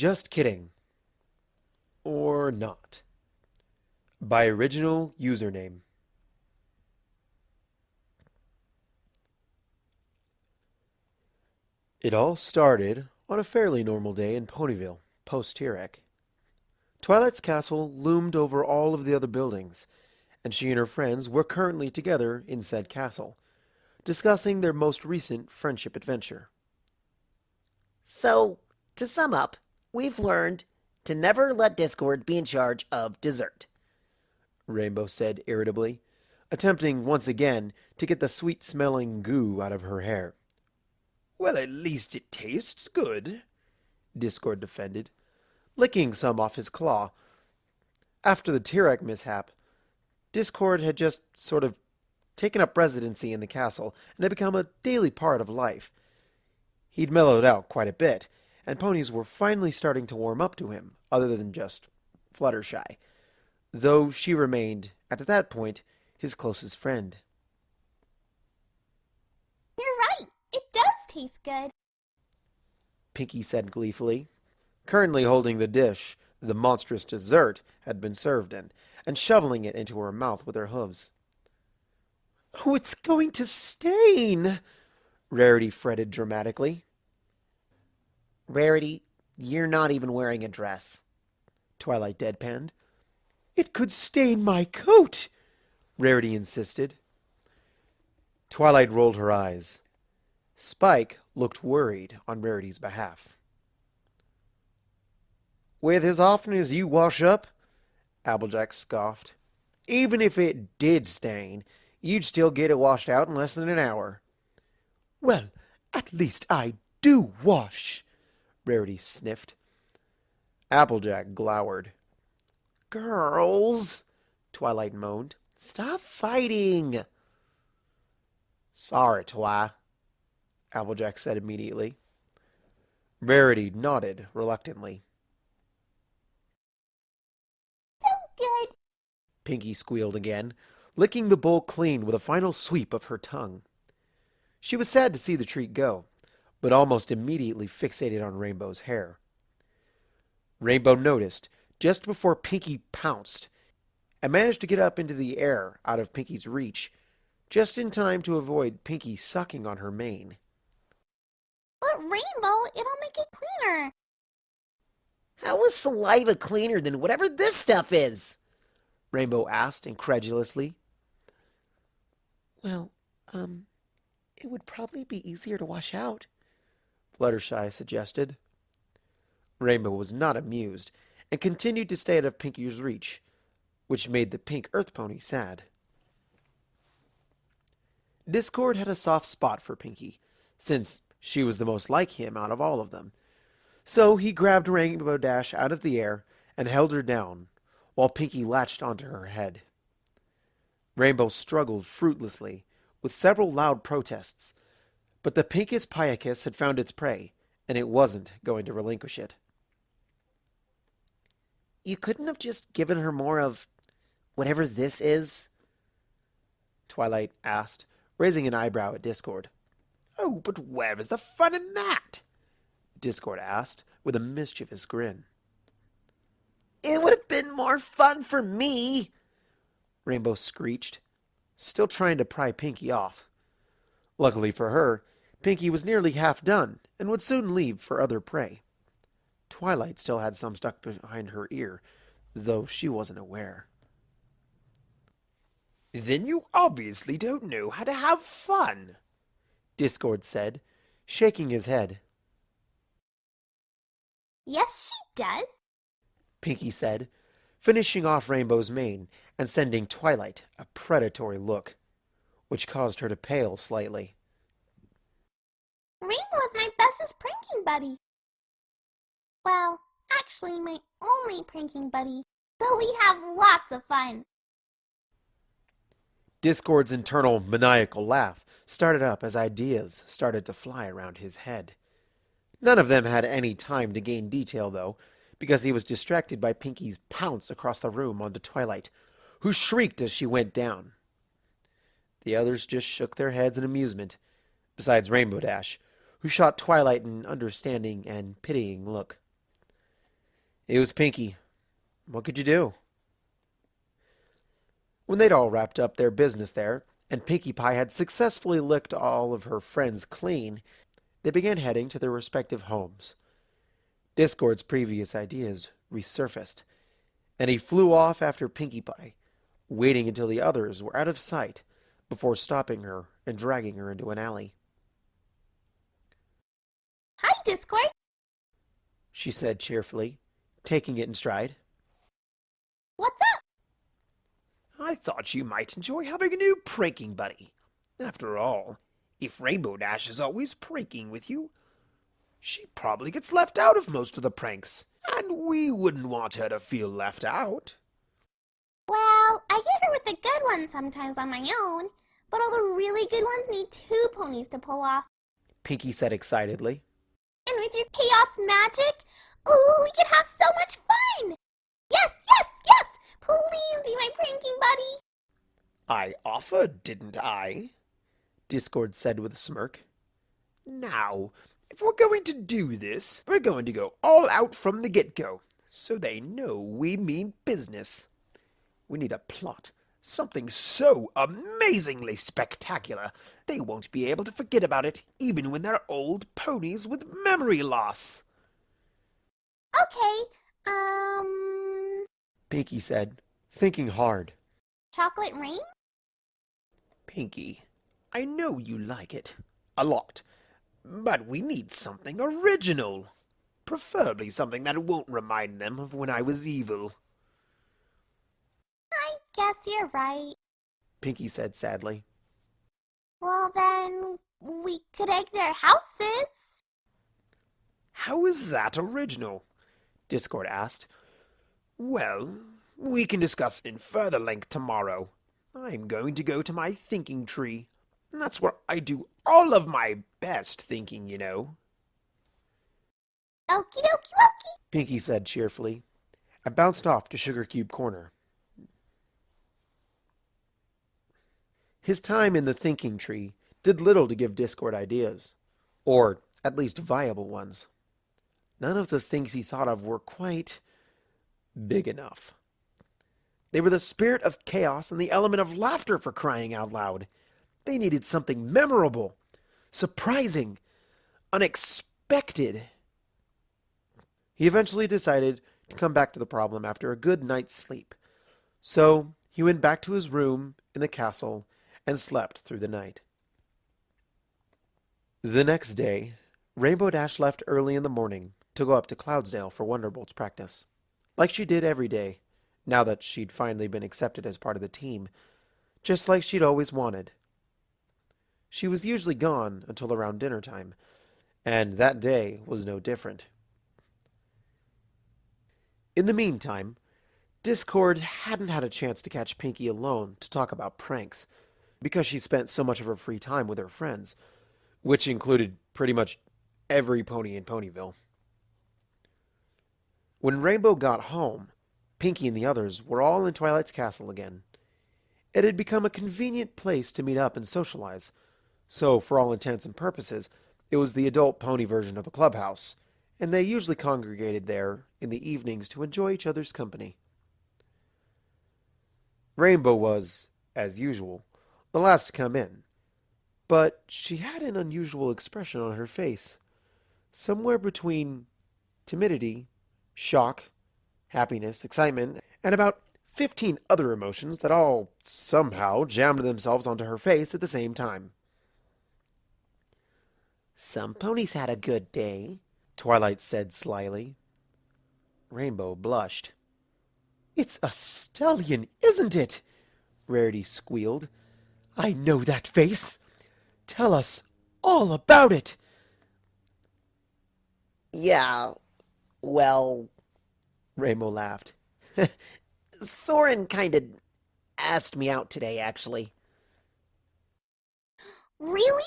Just kidding. Or not. By original username. It all started on a fairly normal day in Ponyville, post-Tirek. Twilight's castle loomed over all of the other buildings, and she and her friends were currently together in said castle, discussing their most recent friendship adventure. So, to sum up, we've learned to never let Discord be in charge of dessert. Rainbow said irritably, attempting once again to get the sweet-smelling goo out of her hair. Well, at least it tastes good, Discord defended, licking some off his claw. After the Tirek mishap, Discord had just sort of taken up residency in the castle and had become a daily part of life. He'd mellowed out quite a bit, and ponies were finally starting to warm up to him, other than just Fluttershy, though she remained, at that point, his closest friend. You're right. It does taste good. Pinkie said gleefully, currently holding the dish the monstrous dessert had been served in, and shoveling it into her mouth with her hooves. Oh, it's going to stain, Rarity fretted dramatically. Rarity, you're not even wearing a dress. Twilight deadpanned. It could stain my coat, Rarity insisted. Twilight rolled her eyes. Spike looked worried on Rarity's behalf. With as often as you wash up, Applejack scoffed. Even if it did stain, you'd still get it washed out in less than an hour. Well, at least I do wash, Rarity sniffed. Applejack glowered. Girls, Twilight moaned. Stop fighting. Sorry, Twi, Applejack said immediately. Rarity nodded reluctantly. So good. Pinkie squealed again, licking the bowl clean with a final sweep of her tongue. She was sad to see the treat go, but almost immediately fixated on Rainbow's hair. Rainbow noticed just before Pinkie pounced and managed to get up into the air out of Pinkie's reach, just in time to avoid Pinkie sucking on her mane. But Rainbow, it'll make it cleaner. How is saliva cleaner than whatever this stuff is? Rainbow asked incredulously. Well, it would probably be easier to wash out, Fluttershy suggested. Rainbow was not amused and continued to stay out of Pinkie's reach, which made the pink earth pony sad. Discord had a soft spot for Pinkie, since she was the most like him out of all of them. So he grabbed Rainbow Dash out of the air and held her down, while Pinkie latched onto her head. Rainbow struggled fruitlessly, with several loud protests, but the Pinkest Piacus had found its prey, and it wasn't going to relinquish it. You couldn't have just given her more of whatever this is? Twilight asked, raising an eyebrow at Discord. Oh, but where is the fun in that? Discord asked, with a mischievous grin. It would have been more fun for me, Rainbow screeched, still trying to pry Pinkie off. Luckily for her, Pinkie was nearly half done and would soon leave for other prey. Twilight still had some stuck behind her ear, though she wasn't aware. Then you obviously don't know how to have fun, Discord said, shaking his head. Yes, she does. Pinkie said, finishing off Rainbow's mane and sending Twilight a predatory look, which caused her to pale slightly. Rainbow is my bestest pranking buddy. Well, actually my only pranking buddy, but we have lots of fun. Discord's internal maniacal laugh started up as ideas started to fly around his head. None of them had any time to gain detail, though, because he was distracted by Pinkie's pounce across the room onto Twilight, who shrieked as she went down. The others just shook their heads in amusement, besides Rainbow Dash, who shot Twilight an understanding and pitying look. It was Pinkie. What could you do? When they'd all wrapped up their business there, and Pinkie Pie had successfully licked all of her friends clean, they began heading to their respective homes. Discord's previous ideas resurfaced, and he flew off after Pinkie Pie, waiting until the others were out of sight before stopping her and dragging her into an alley. Hi, Discord. She said cheerfully, taking it in stride. What's up? I thought you might enjoy having a new pranking buddy. After all, if Rainbow Dash is always pranking with you, she probably gets left out of most of the pranks, and we wouldn't want her to feel left out. Well, I get her with the good ones sometimes on my own, but all the really good ones need 2 ponies to pull off. Pinkie said excitedly. And with your chaos magic, ooh, we could have so much fun! Yes, yes, yes! Please be my pranking buddy! I offered, didn't I? Discord said with a smirk. Now, if we're going to do this, we're going to go all out from the get-go, so they know we mean business. We need a plot, something so amazingly spectacular, they won't be able to forget about it even when they're old ponies with memory loss. Okay, Pinkie said, thinking hard. chocolate rain? Pinkie, I know you like it. A lot. But we need something original. Preferably something that won't remind them of when I was evil. I guess you're right. Pinkie said sadly. Well then, we could egg their houses. How is that original? Discord asked. Well, we can discuss in further length tomorrow. I'm going to go to my thinking tree. That's where I do all of my best thinking, you know. Okie dokie dokie. Pinkie said cheerfully, and bounced off to Sugar Cube Corner. His time in the thinking tree did little to give Discord ideas, or at least viable ones. None of the things he thought of were quite big enough. They were the spirit of chaos and the element of laughter, for crying out loud. They needed something memorable, surprising, unexpected. He eventually decided to come back to the problem after a good night's sleep. So he went back to his room in the castle and slept through the night. The next day, Rainbow Dash left early in the morning to go up to Cloudsdale for Wonderbolt's practice, like she did every day, now that she'd finally been accepted as part of the team, just like she'd always wanted. She was usually gone until around dinner time, and that day was no different. In the meantime, Discord hadn't had a chance to catch Pinkie alone to talk about pranks, because she spent so much of her free time with her friends, which included pretty much every pony in Ponyville. When Rainbow got home, Pinkie and the others were all in Twilight's castle again. It had become a convenient place to meet up and socialize, so for all intents and purposes, it was the adult pony version of a clubhouse, and they usually congregated there in the evenings to enjoy each other's company. Rainbow was, as usual, the last to come in, but she had an unusual expression on her face, somewhere between timidity, shock, happiness, excitement, and about 15 other emotions that all somehow jammed themselves onto her face at the same time. "Some ponies had a good day," Twilight said slyly. Rainbow blushed. "It's a stallion, isn't it?" Rarity squealed. "I know that face. Tell us all about it." Yeah, well, Rainbow laughed. Soren kinda asked me out today, actually. Really?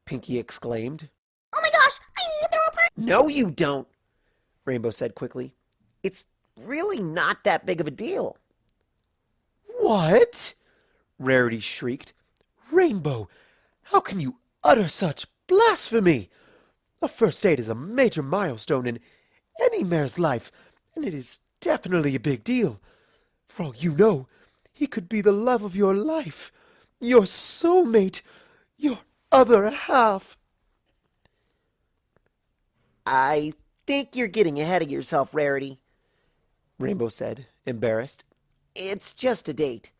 Pinkie exclaimed. Oh my gosh, I need to throw a party! No, you don't. Rainbow said quickly. It's really not that big of a deal. "What?" Rarity shrieked. "Rainbow, how can you utter such blasphemy? A first date is a major milestone in any mare's life, and it is definitely a big deal. For all you know, he could be the love of your life, your soulmate, your other half. I think you're getting ahead of yourself, Rarity, Rainbow said, embarrassed. It's just a date.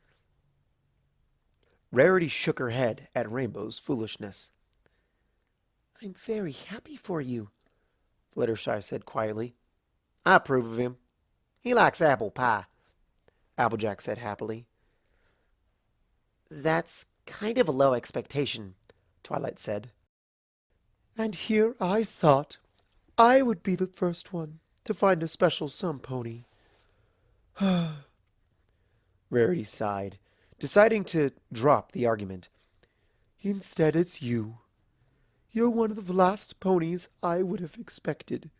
Rarity shook her head at Rainbow's foolishness. I'm very happy for you, Fluttershy said quietly. I approve of him. He likes apple pie, Applejack said happily. That's kind of a low expectation, Twilight said. And here I thought I would be the first one to find a special sun pony. Rarity sighed, deciding to drop the argument. Instead, it's you. You're one of the last ponies I would have expected.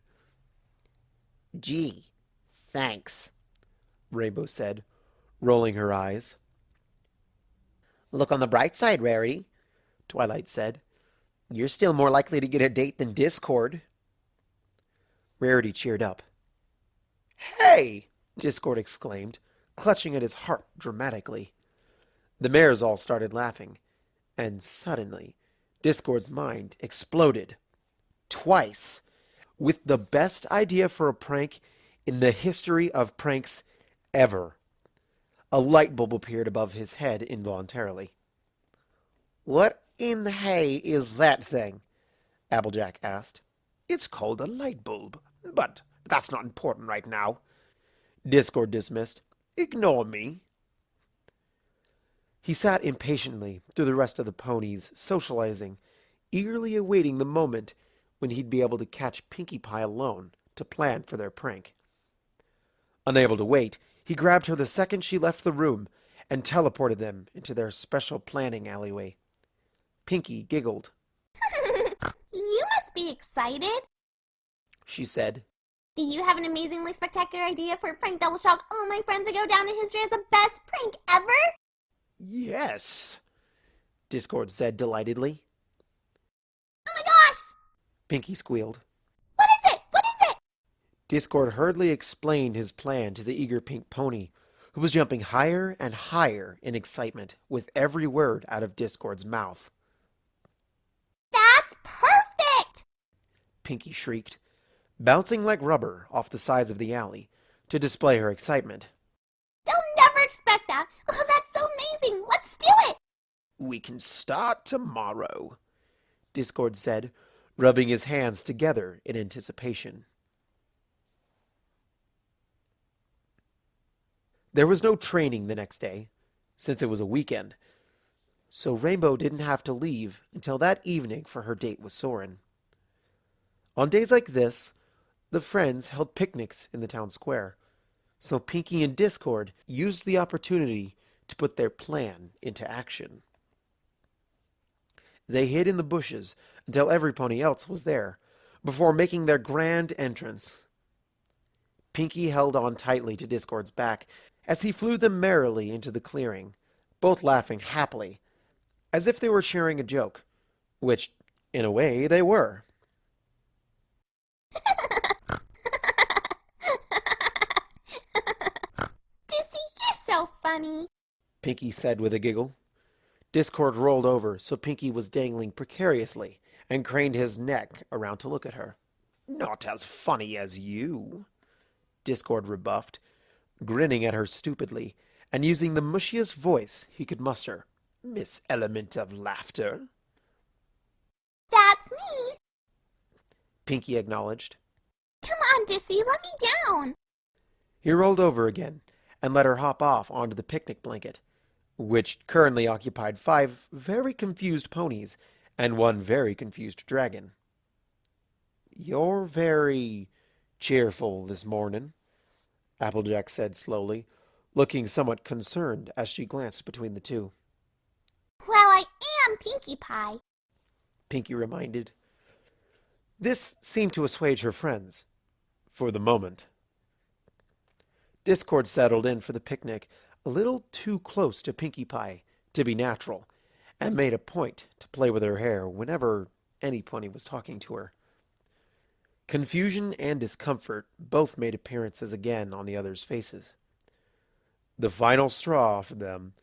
Gee, thanks, Rainbow said, rolling her eyes. Look on the bright side, Rarity, Twilight said. You're still more likely to get a date than Discord. Rarity cheered up. Hey! Discord exclaimed, clutching at his heart dramatically. The mares all started laughing, and suddenly Discord's mind exploded. Twice, with the best idea for a prank in the history of pranks ever. A light bulb appeared above his head involuntarily. What in the hay is that thing? Applejack asked. It's called a light bulb, but that's not important right now. Discord dismissed. Ignore me. He sat impatiently through the rest of the ponies, socializing, eagerly awaiting the moment when he'd be able to catch Pinkie Pie alone to plan for their prank. Unable to wait, he grabbed her the second she left the room and teleported them into their special planning alleyway. Pinkie giggled. You must be excited, she said. Do you have an amazingly spectacular idea for a prank that will shock all my friends and go down in history as the best prank ever? Yes, Discord said delightedly. Oh my gosh! Pinkie squealed. What is it? What is it? Discord hurriedly explained his plan to the eager pink pony, who was jumping higher and higher in excitement with every word out of Discord's mouth. That's perfect! Pinkie shrieked, bouncing like rubber off the sides of the alley to display her excitement. They'll never expect that. Oh, that's so amazing. Let's do it. we can start tomorrow, Discord said, rubbing his hands together in anticipation. There was no training the next day, since it was a weekend, so Rainbow didn't have to leave until that evening for her date with Soren. On days like this, the friends held picnics in the town square, so Pinkie and Discord used the opportunity to put their plan into action. They hid in the bushes until every pony else was there, before making their grand entrance. Pinkie held on tightly to Discord's back as he flew them merrily into the clearing, both laughing happily, as if they were sharing a joke, which, in a way, they were. Dizzy, you're so funny. Pinkie said with a giggle. Discord rolled over so Pinkie was dangling precariously and craned his neck around to look at her. Not as funny as you, Discord rebuffed, grinning at her stupidly and using the mushiest voice he could muster. Miss Element of Laughter. That's me. Pinkie acknowledged. Come on, Dizzy, let me down. He rolled over again and let her hop off onto the picnic blanket, which currently occupied 5 very confused ponies and 1 very confused dragon. "You're very cheerful this morning," Applejack said slowly, looking somewhat concerned as she glanced between the two. Well, I am Pinkie Pie. Pinkie reminded. This seemed to assuage her friends, for the moment. Discord settled in for the picnic a little too close to Pinkie Pie to be natural, and made a point to play with her hair whenever any pony was talking to her. Confusion and discomfort both made appearances again on the others' faces. The final straw for them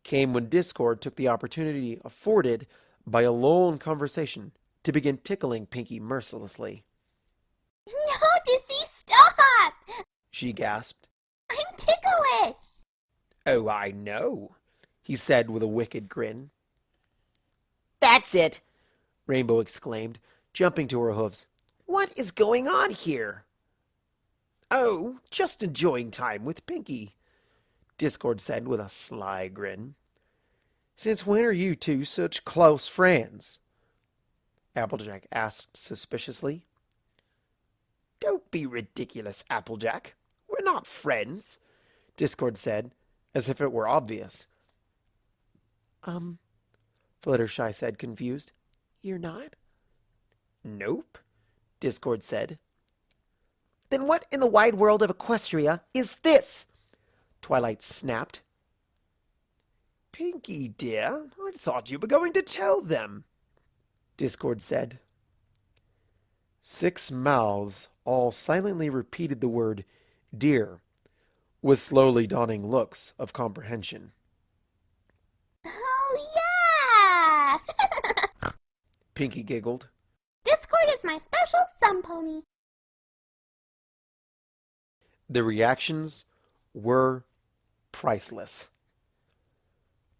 came when Discord took the opportunity afforded by a lull in conversation to begin tickling Pinkie mercilessly. No, Dissy, stop! She gasped. I'm ticklish! Oh, I know, he said with a wicked grin. That's it, Rainbow exclaimed, jumping to her hooves. what is going on here? Oh, just enjoying time with Pinkie, Discord said with a sly grin. Since when are you two such close friends? Applejack asked suspiciously. Don't be ridiculous, Applejack. We're not friends, Discord said, as if it were obvious. Fluttershy said, confused. You're not? Nope, Discord said. Then what in the wide world of Equestria is this? Twilight snapped. Pinkie, dear, I thought you were going to tell them, Discord said. 6 mouths all silently repeated the word dear, with slowly dawning looks of comprehension. Oh, yeah! Pinkie giggled. Discord is my special sun pony. The reactions were priceless.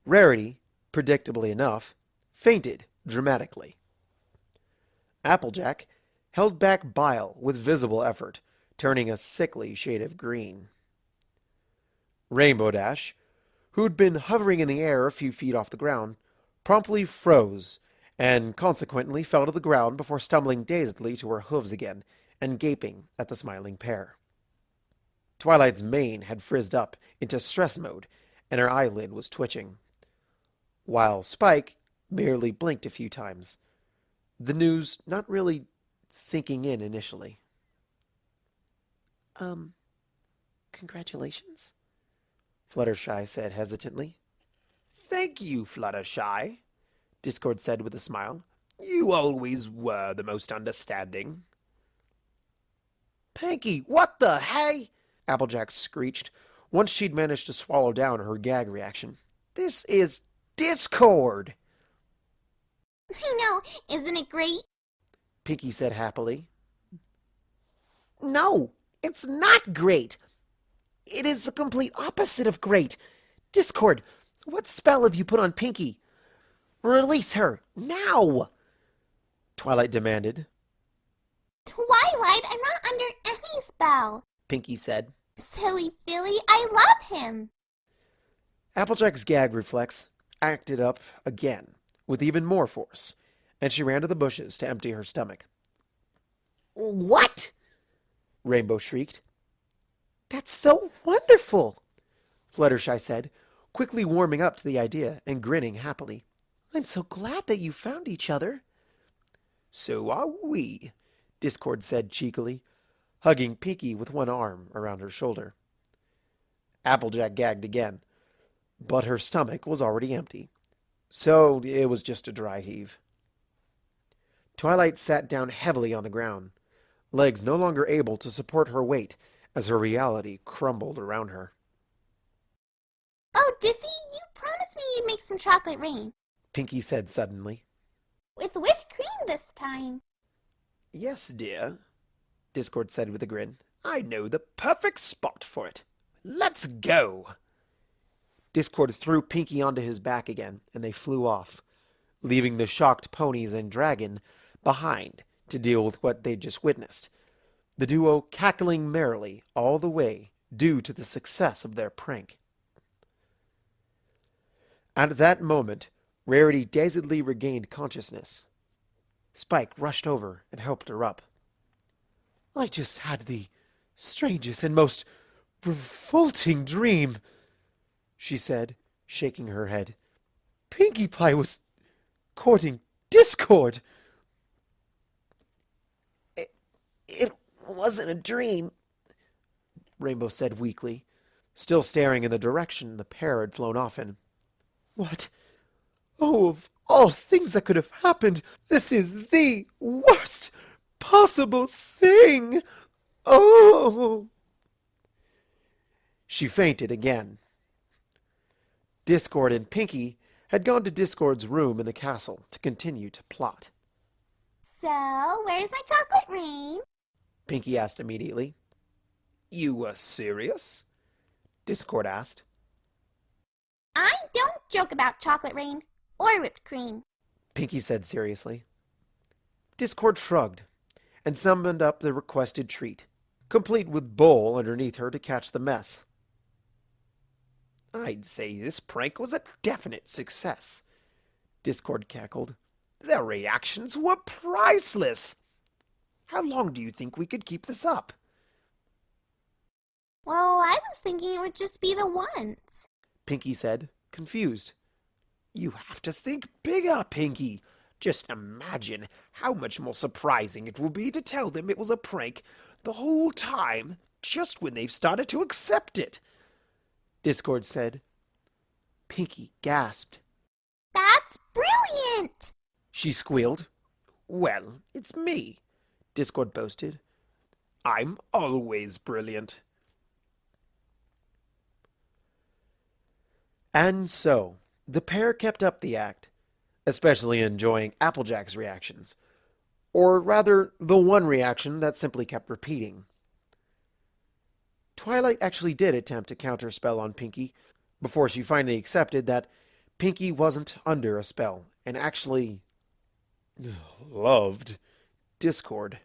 Rarity, predictably enough, fainted dramatically. Applejack held back bile with visible effort, turning a sickly shade of green. Rainbow Dash, who'd been hovering in the air a few feet off the ground, promptly froze and consequently fell to the ground before stumbling dazedly to her hooves again and gaping at the smiling pair. Twilight's mane had frizzed up into stress mode and her eyelid was twitching, while Spike merely blinked a few times, the news not really sinking in initially. Congratulations? Fluttershy said hesitantly. Thank you, Fluttershy, Discord said with a smile. You always were the most understanding. Pinkie, what the hey? Applejack screeched, once she'd managed to swallow down her gag reaction. This is Discord! I know, isn't it great? Pinkie said happily. No, it's not great. It is the complete opposite of great. Discord, what spell have you put on Pinkie? Release her, now! Twilight demanded. Twilight, I'm not under any spell. Pinkie said. Silly filly, I love him. Applejack's gag reflex acted up again, with even more force, and she ran to the bushes to empty her stomach. What? Rainbow shrieked. That's so wonderful, Fluttershy said, quickly warming up to the idea and grinning happily. I'm so glad that you found each other. So are we, Discord said cheekily, hugging Pinkie with one arm around her shoulder. Applejack gagged again, but her stomach was already empty, so it was just a dry heave. Twilight sat down heavily on the ground, legs no longer able to support her weight as her reality crumbled around her. Oh, Dissy, you promised me you'd make some chocolate rain. Pinkie said suddenly. With whipped cream this time. Yes, dear, Discord said with a grin. I know the perfect spot for it. Let's go! Discord threw Pinkie onto his back again, and they flew off, leaving the shocked ponies and dragon behind to deal with what they'd just witnessed, the duo cackling merrily all the way due to the success of their prank. At that moment, Rarity dazedly regained consciousness. Spike rushed over and helped her up. I just had the strangest and most revolting dream, she said, shaking her head. Pinkie Pie was courting Discord. It wasn't a dream, Rainbow said weakly, still staring in the direction the pair had flown off in. What? Oh, of all things that could have happened, this is the worst impossible thing! Oh! She fainted again. Discord and Pinkie had gone to Discord's room in the castle to continue to plot. So, where's my chocolate rain? Pinkie asked immediately. You were serious? Discord asked. I don't joke about chocolate rain or whipped cream. Pinkie said seriously. Discord shrugged and summoned up the requested treat, complete with bowl underneath her to catch the mess. I'd say this prank was a definite success, Discord cackled. Their reactions were priceless. How long do you think we could keep this up? Well, I was thinking it would just be the once. Pinkie said, confused. You have to think bigger, Pinkie. Just imagine how much more surprising it will be to tell them it was a prank the whole time, just when they've started to accept it, Discord said. Pinkie gasped. That's brilliant! She squealed. Well, it's me, Discord boasted. I'm always brilliant. And so, the pair kept up the act, especially enjoying Applejack's reactions, or rather, the one reaction that simply kept repeating. Twilight actually did attempt a counterspell on Pinkie before she finally accepted that Pinkie wasn't under a spell and actually loved Discord.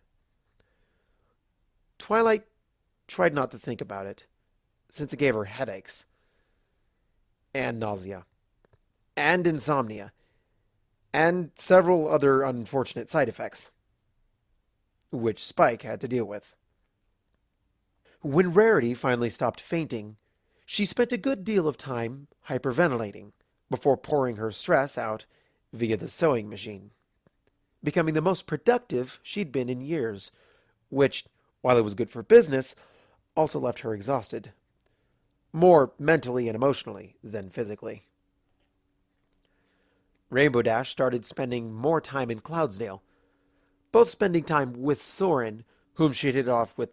Twilight tried not to think about it, since it gave her headaches, and nausea, and insomnia, and several other unfortunate side effects, which Spike had to deal with. When Rarity finally stopped fainting, she spent a good deal of time hyperventilating before pouring her stress out via the sewing machine, becoming the most productive she'd been in years, which, while it was good for business, also left her exhausted, more mentally and emotionally than physically. Rainbow Dash started spending more time in Cloudsdale, both spending time with Soren, whom she hit it off with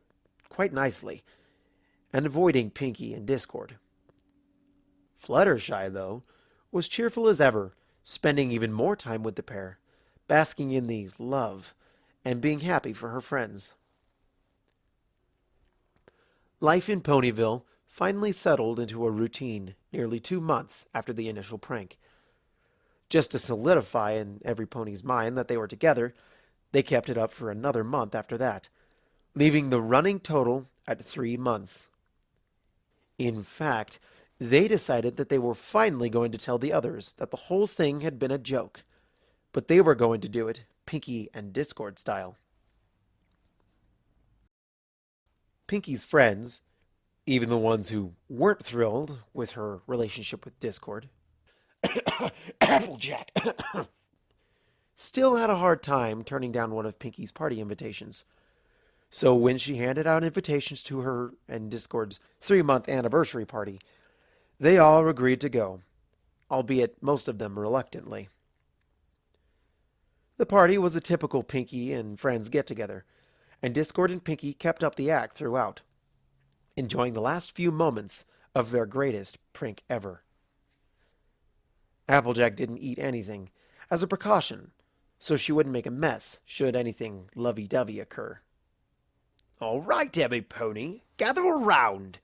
quite nicely, and avoiding Pinkie and Discord. Fluttershy, though, was cheerful as ever, spending even more time with the pair, basking in the love and being happy for her friends. Life in Ponyville finally settled into a routine nearly 2 months after the initial prank. Just to solidify in every pony's mind that they were together, they kept it up for another month after that, leaving the running total at 3 months. In fact, they decided that they were finally going to tell the others that the whole thing had been a joke, but they were going to do it Pinkie and Discord style. Pinkie's friends, even the ones who weren't thrilled with her relationship with Discord, Applejack, still had a hard time turning down one of Pinkie's party invitations. So when she handed out invitations to her and Discord's 3-month anniversary party, they all agreed to go, albeit most of them reluctantly. The party was a typical Pinkie and friends get-together, and Discord and Pinkie kept up the act throughout, enjoying the last few moments of their greatest prank ever. Applejack didn't eat anything, as a precaution, so she wouldn't make a mess should anything lovey-dovey occur. All right, every pony, gather around,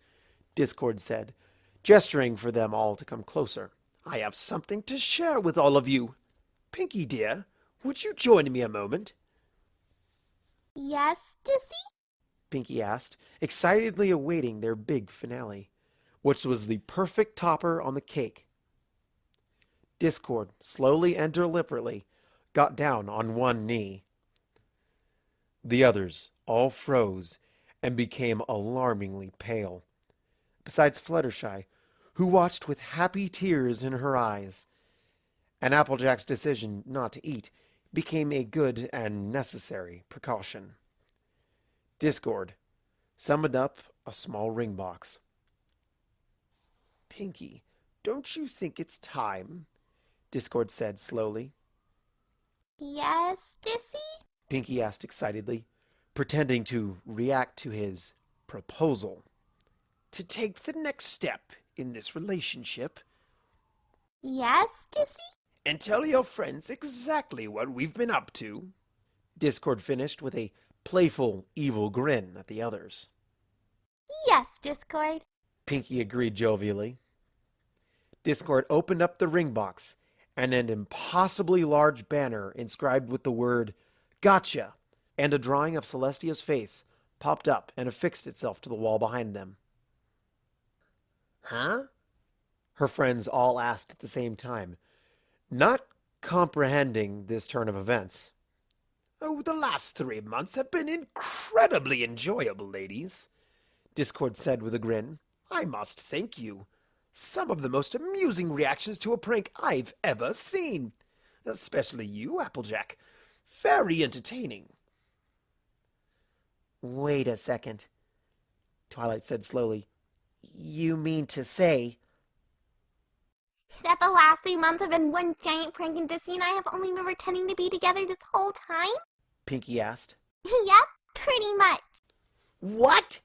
Discord said, gesturing for them all to come closer. I have something to share with all of you. Pinkie, dear, would you join me a moment? Yes, Dissy? Pinkie asked, excitedly awaiting their big finale, which was the perfect topper on the cake. Discord, slowly and deliberately, got down on one knee. The others all froze and became alarmingly pale, besides Fluttershy, who watched with happy tears in her eyes. And Applejack's decision not to eat became a good and necessary precaution. Discord summoned up a small ring box. Pinkie, don't you think it's time? Discord said slowly. Yes, Dissy? Pinkie asked excitedly. pretending to react to his proposal. To take the next step in this relationship Yes, Dissy? and tell your friends exactly what we've been up to. Discord finished with a playful, evil grin at the others. Yes, Discord. Pinkie agreed jovially. Discord opened up the ring box, and an impossibly large banner inscribed with the word "Gotcha" and a drawing of Celestia's face popped up and affixed itself to the wall behind them. Huh? Her friends all asked at the same time, not comprehending this turn of events. Oh, the last 3 months have been incredibly enjoyable, ladies, Discord said with a grin. I must thank you. Some of the most amusing reactions to a prank I've ever seen. Especially you, Applejack. Very entertaining. Wait a second, Twilight said slowly. You mean to say... That the last 3 months have been one giant prank and Dissy and I have only been pretending to be together this whole time? Pinkie asked. Yep, pretty much. What?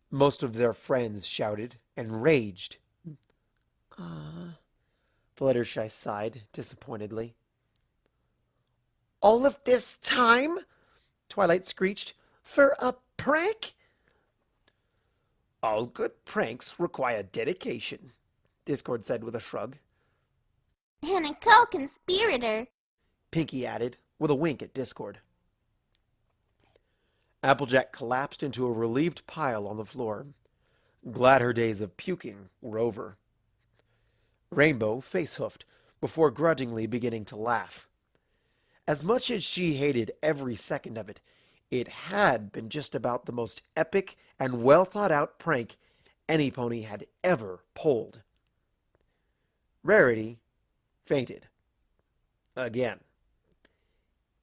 Most of their friends shouted and raged. Fluttershy sighed disappointedly. All of this time? Twilight screeched. For a prank? All good pranks require dedication, Discord said with a shrug. And a co-conspirator. Pinkie added with a wink at Discord. Applejack collapsed into a relieved pile on the floor, glad her days of puking were over. Rainbow face-hoofed before grudgingly beginning to laugh. As much as she hated every second of it, it had been just about the most epic and well-thought-out prank any pony had ever pulled. Rarity fainted. Again.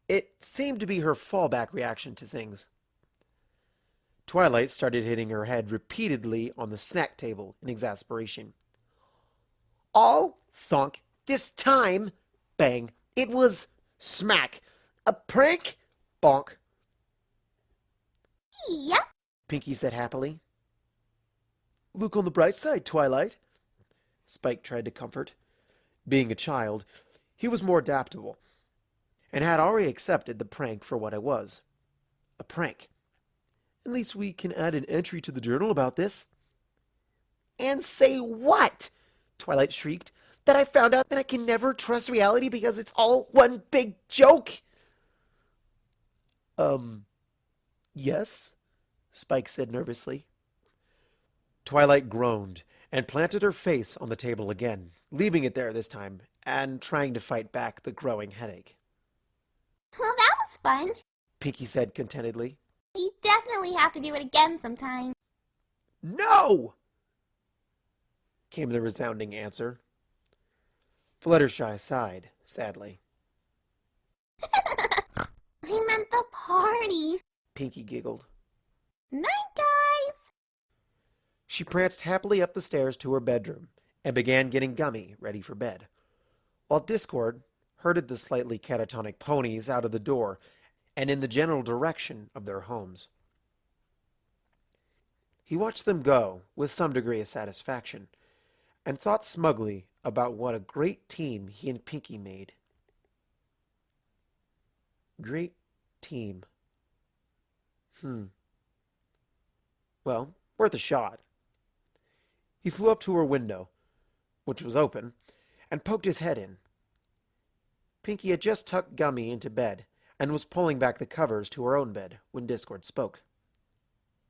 It seemed to be her fallback reaction to things. Twilight started hitting her head repeatedly on the snack table in exasperation. All thunk this time. Bang. It was smack. A prank? Bonk. Yep. Pinkie said happily. Look on the bright side, Twilight. Spike tried to comfort. Being a child, he was more adaptable, and had already accepted the prank for what it was. A prank. At least we can add an entry to the journal about this. And say what? Twilight shrieked. That I found out that I can never trust reality because it's all one big joke? Yes, Spike said nervously. Twilight groaned and planted her face on the table again, leaving it there this time, and trying to fight back the growing headache. Well, that was fun. Pinkie said contentedly. We definitely have to do it again sometime. No! Came the resounding answer. Fluttershy sighed sadly. I meant the party. Pinkie giggled. Night, guys. She pranced happily up the stairs to her bedroom and began getting Gummy ready for bed, while Discord herded the slightly catatonic ponies out of the door and in the general direction of their homes. He watched them go with some degree of satisfaction and thought smugly about what a great team he and Pinkie made. Great team. Well, worth a shot. He flew up to her window, which was open, and poked his head in. Pinkie had just tucked Gummy into bed and was pulling back the covers to her own bed when Discord spoke.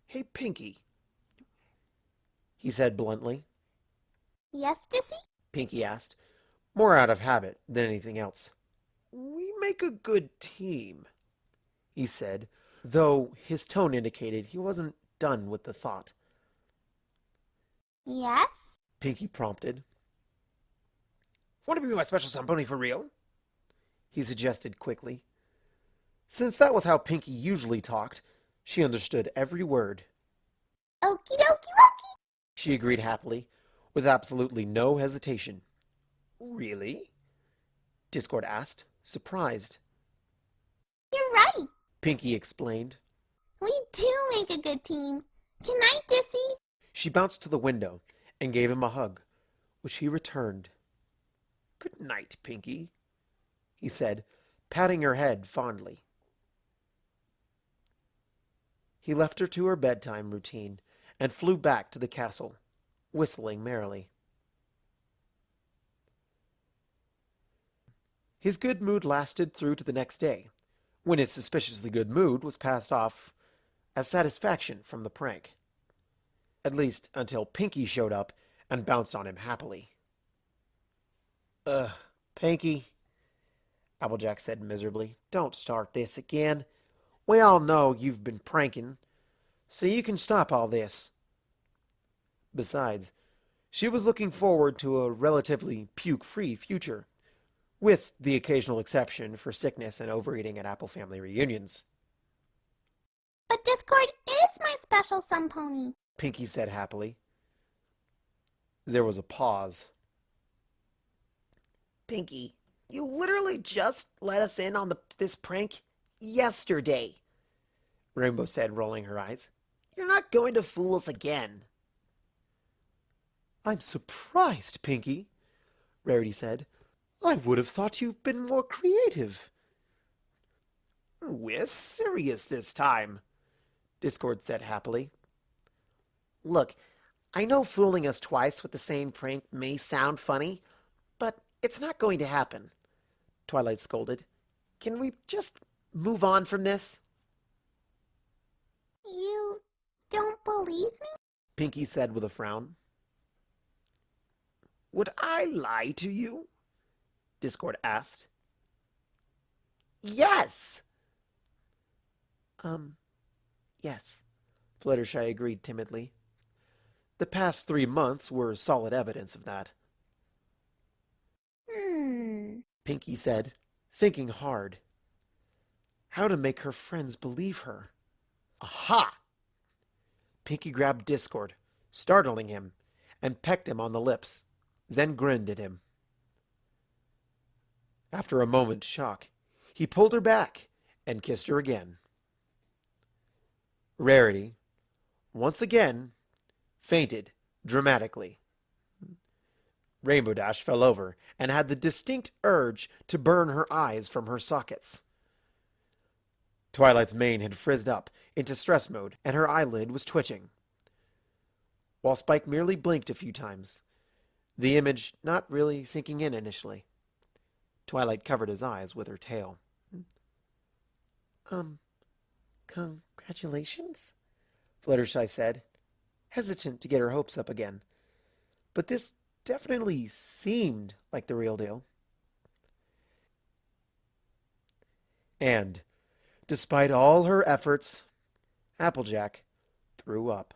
Hey, Pinkie, he said bluntly. Yes, Dissy? Pinkie asked, more out of habit than anything else. we make a good team, He said, though his tone indicated he wasn't done with the thought. Yes? Pinkie prompted. Want to be my special sun pony for real? He suggested quickly. Since that was how Pinkie usually talked, she understood every word. Okie dokie dokie. She agreed happily, with absolutely no hesitation. Really? Discord asked, surprised. You're right. Pinkie explained. We do make a good team. Good night, Dissy. She bounced to the window and gave him a hug, which he returned. "Good night, Pinkie," he said, patting her head fondly. He left her to her bedtime routine and flew back to the castle, whistling merrily. His good mood lasted through to the next day, when his suspiciously good mood was passed off as satisfaction from the prank. At least until Pinkie showed up and bounced on him happily. Pinkie," Applejack said miserably, "don't start this again. We all know you've been pranking, so you can stop all this." Besides, she was looking forward to a relatively puke-free future, with the occasional exception for sickness and overeating at Apple family reunions. But Discord is my special sun pony. Pinkie said happily. There was a pause. Pinkie, you literally just let us in on this prank yesterday, Rainbow said, rolling her eyes. You're not going to fool us again. I'm surprised, Pinkie, Rarity said. I would have thought you've been more creative. We're serious this time, Discord said happily. Look, I know fooling us twice with the same prank may sound funny, but it's not going to happen, Twilight scolded. Can we just move on from this? You don't believe me? Pinkie said with a frown. Would I lie to you? Discord asked. Yes! Yes, Fluttershy agreed timidly. The past 3 months were solid evidence of that. Pinkie said, thinking hard. How to make her friends believe her. Aha! Pinkie grabbed Discord, startling him, and pecked him on the lips, then grinned at him. After a moment's shock, he pulled her back and kissed her again. Rarity, once again, fainted dramatically. Rainbow Dash fell over and had the distinct urge to burn her eyes from her sockets. Twilight's mane had frizzed up into stress mode and her eyelid was twitching, while Spike merely blinked a few times, the image not really sinking in initially. Twilight covered his eyes with her tail. Congratulations? Fluttershy said, hesitant to get her hopes up again. But this definitely seemed like the real deal. And, despite all her efforts, Applejack threw up.